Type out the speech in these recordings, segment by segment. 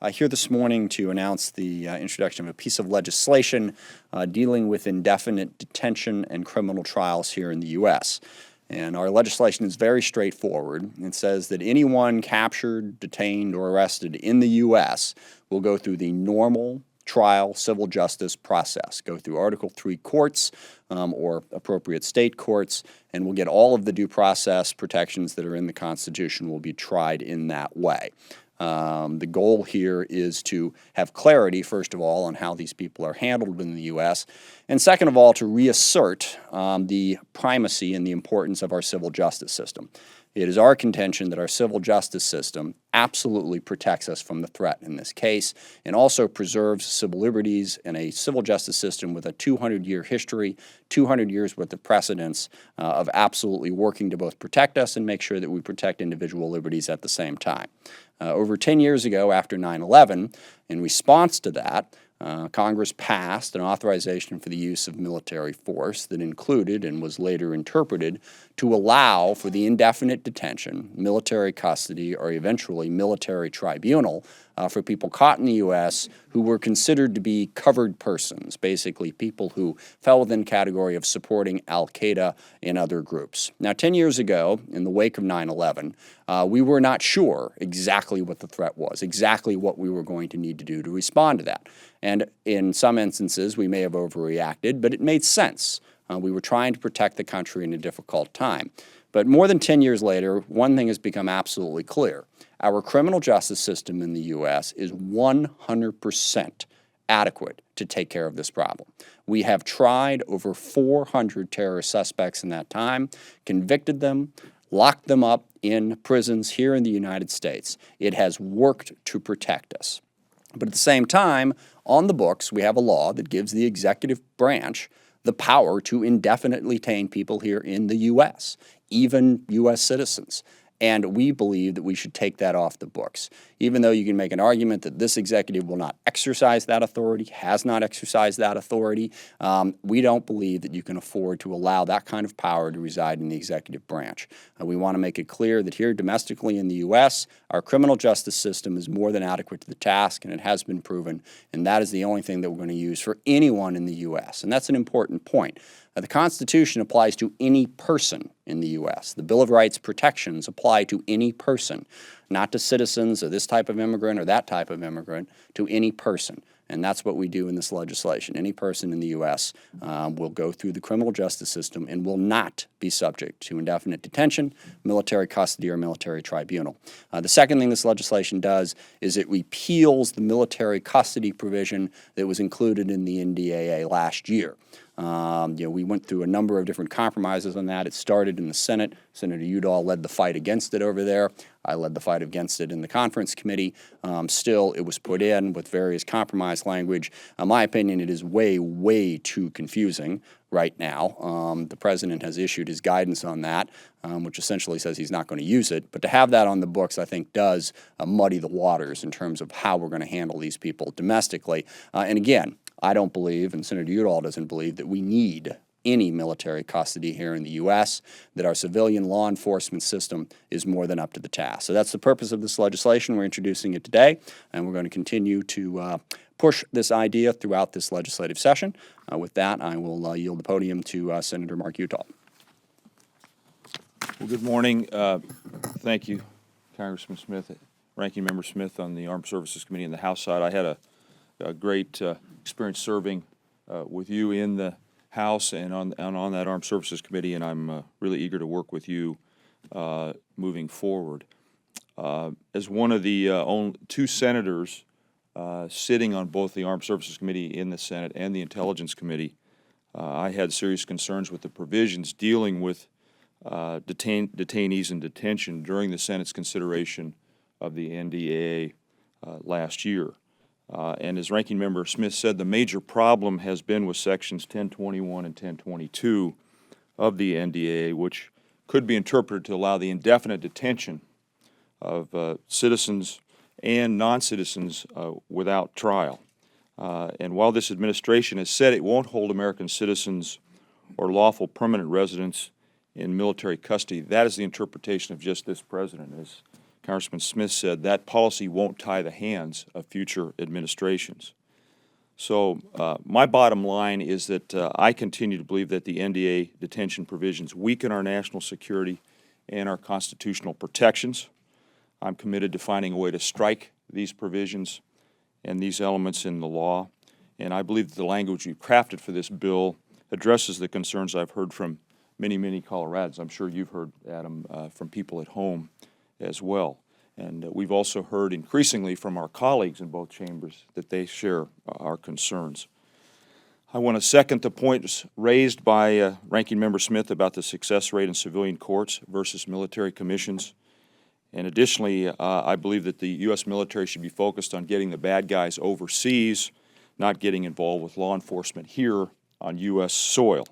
here this morning to announce the introduction of a piece of legislation dealing with indefinite detention and criminal trials here in the U.S. And our legislation is very straightforward. It says that anyone captured, detained, or arrested in the U.S. will go through the normal trial civil justice process, go through Article III courts or appropriate state courts, and will get all of the due process protections that are in the Constitution will be tried in that way. The goal here is to have clarity, first of all, on how these people are handled in the U.S., and second of all, to reassert the primacy and the importance of our civil justice system. It is our contention that our civil justice system absolutely protects us from the threat in this case and also preserves civil liberties in a civil justice system with a 200-year history, 200 years worth of precedents of absolutely working to both protect us and make sure that we protect individual liberties at the same time. Over 10 years ago, after 9/11, in response to that, Congress passed an authorization for the use of military force that included and was later interpreted to allow for the indefinite detention, military custody, or eventually military tribunal for people caught in the U.S. who were considered to be covered persons, basically people who fell within the category of supporting al-Qaeda and other groups. Now, 10 years ago, in the wake of 9/11, we were not sure exactly what the threat was, exactly what we were going to need to do to respond to that. And in some instances, we may have overreacted, but it made sense. We were trying to protect the country in a difficult time. But more than 10 years later, one thing has become absolutely clear. Our criminal justice system in the U.S. is 100% adequate to take care of this problem. We have tried over 400 terrorist suspects in that time, convicted them, locked them up in prisons here in the United States. It has worked to protect us. But at the same time, on the books, we have a law that gives the executive branch the power to indefinitely detain people here in the U.S., even U.S. citizens. And we believe that we should take that off the books. Even though you can make an argument that this executive will not exercise that authority, has not exercised that authority, we don't believe that you can afford to allow that kind of power to reside in the executive branch. We want to make it clear that here domestically in the U.S., our criminal justice system is more than adequate to the task, and it has been proven, and that is the only thing that we're going to use for anyone in the U.S., and that's an important point. The Constitution applies to any person in the U.S. The Bill of Rights protections apply to any person, not to citizens or this type of immigrant or that type of immigrant, to any person. And that's what we do in this legislation. Any person in the U.S. Will go through the criminal justice system and will not be subject to indefinite detention, military custody, or military tribunal. The second thing this legislation does is it repeals the military custody provision that was included in the NDAA last year. We went through a number of different compromises on that. It started in the Senate. Senator Udall led the fight against it over there. I led the fight against it in the conference committee. Still, it was put in with various compromise language. In my opinion, it is way, way too confusing right now. The president has issued his guidance on that, which essentially says he's not going to use it. But to have that on the books, I think, does muddy the waters in terms of how we're going to handle these people domestically. And again, I don't believe, and Senator Udall doesn't believe, that we need any military custody here in the U.S., that our civilian law enforcement system is more than up to the task. So that's the purpose of this legislation. We're introducing it today, and we're going to continue to push this idea throughout this legislative session. With that, I will yield the podium to Senator Mark Udall. Well, good morning. Thank you, Congressman Smith, Ranking Member Smith on the Armed Services Committee in the House side. I had a great experience serving with you in the House and on that Armed Services Committee, and I'm really eager to work with you moving forward. As one of the two senators sitting on both the Armed Services Committee in the Senate and the Intelligence Committee, I had serious concerns with the provisions dealing with detainees in detention during the Senate's consideration of the NDAA last year. And as Ranking Member Smith said, the major problem has been with Sections 1021 and 1022 of the NDAA, which could be interpreted to allow the indefinite detention of citizens and non-citizens without trial. And while this administration has said it won't hold American citizens or lawful permanent residents in military custody, that is the interpretation of just this president. As Congressman Smith said, that policy won't tie the hands of future administrations. So my bottom line is that I continue to believe that the NDA detention provisions weaken our national security and our constitutional protections. I'm committed to finding a way to strike these provisions and these elements in the law, and I believe that the language we've crafted for this bill addresses the concerns I've heard from many Coloradans. I'm sure you've heard, Adam, from people at home as well. And we've also heard increasingly from our colleagues in both chambers that they share our concerns. I want to second the points raised by Ranking Member Smith about the success rate in civilian courts versus military commissions. And additionally, I believe that the U.S. military should be focused on getting the bad guys overseas, not getting involved with law enforcement here on U.S. soil.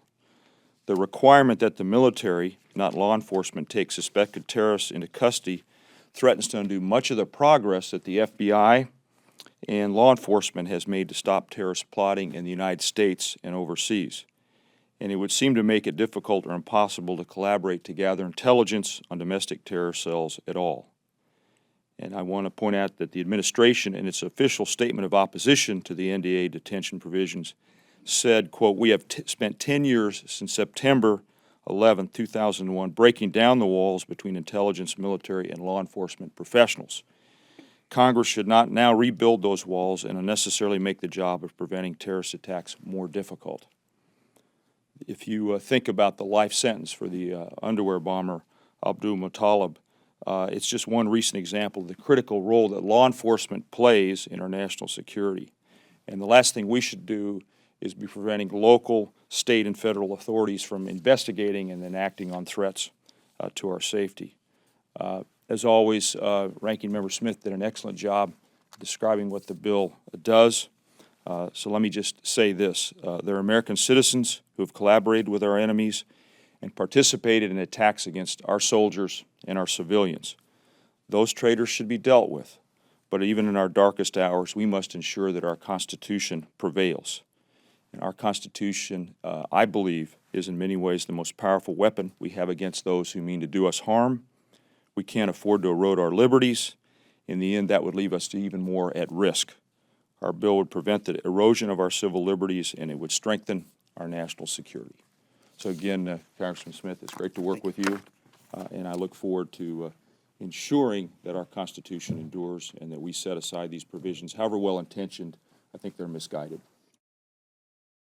The requirement that the military, not law enforcement, take suspected terrorists into custody threatens to undo much of the progress that the FBI and law enforcement has made to stop terrorist plotting in the United States and overseas. And it would seem to make it difficult or impossible to collaborate to gather intelligence on domestic terror cells at all. And I want to point out that the administration, in its official statement of opposition to the NDA detention provisions, said, quote, "We have spent 10 years since September 11, 2001, breaking down the walls between intelligence, military, and law enforcement professionals. Congress should not now rebuild those walls and unnecessarily make the job of preventing terrorist attacks more difficult." If you think about the life sentence for the underwear bomber Abdul Muttalib, it's just one recent example of the critical role that law enforcement plays in our national security. And the last thing we should do is be preventing local, state, and federal authorities from investigating and then acting on threats to our safety. As always, Ranking Member Smith did an excellent job describing what the bill does. So let me just say this. There are American citizens who have collaborated with our enemies and participated in attacks against our soldiers and our civilians. Those traitors should be dealt with. But even in our darkest hours, we must ensure that our Constitution prevails. And our Constitution, I believe, is in many ways the most powerful weapon we have against those who mean to do us harm. We can't afford to erode our liberties. In the end, that would leave us even more at risk. Our bill would prevent the erosion of our civil liberties, and it would strengthen our national security. So again, Congressman Smith, it's great to work with you, and I look forward to ensuring that our Constitution endures and that we set aside these provisions. However well-intentioned, I think they're misguided.